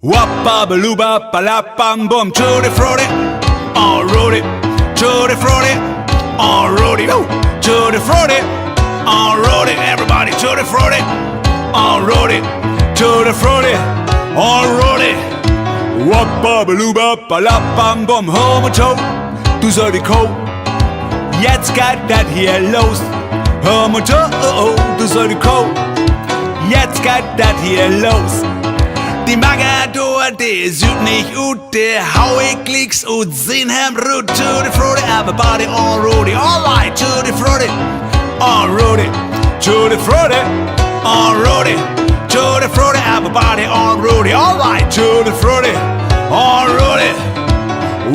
Wappa baluba palapam bum, tutti frutti, all roadie, tutti frutti, all roadie, tutti frutti, all roadie, everybody, tutti frutti, all roadie, tutti frutti, all roadie. Wappa baluba palapam bum, hör mig to, du så det ko. Jetzt geht das hier los, hör mig to, du så det ko. Jetzt geht das hier los. Die Magador, det sygt nicht ut, det hau ik liks ud, sin hem rut, tutti frutti, everybody all roadie, alright, tutti frutti, all roadie, tutti frutti, all roadie, tutti frutti, everybody all roadie, alright, tutti frutti, all roadie.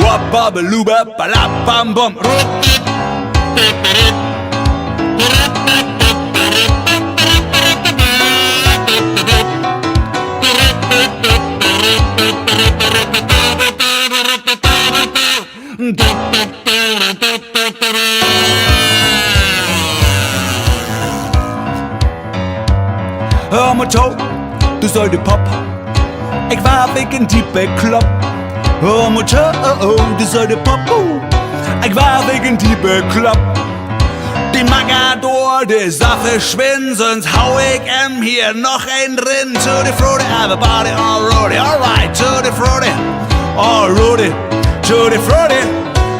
Wappa baluba palapam bum. Hør mig to, du så det pop. Ik var ikke diepe klop. Hør mig to, du så det pop. Ik var ikke diepe klop. Die Magador, die Sache schwinn, sonst hau ich hier noch ein drin. Tutti frutti, everybody all roadie, alright, tutti frutti, all roadie, tutti frutti,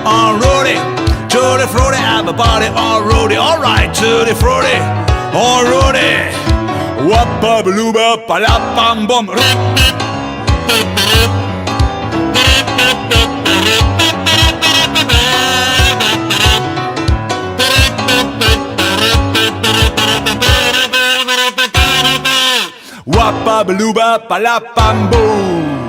all roadie, tutti frutti, everybody all roadie, alright, tutti frutti, all roadie. Wappa baluba palapam bum. Wappa baluba palapam boom.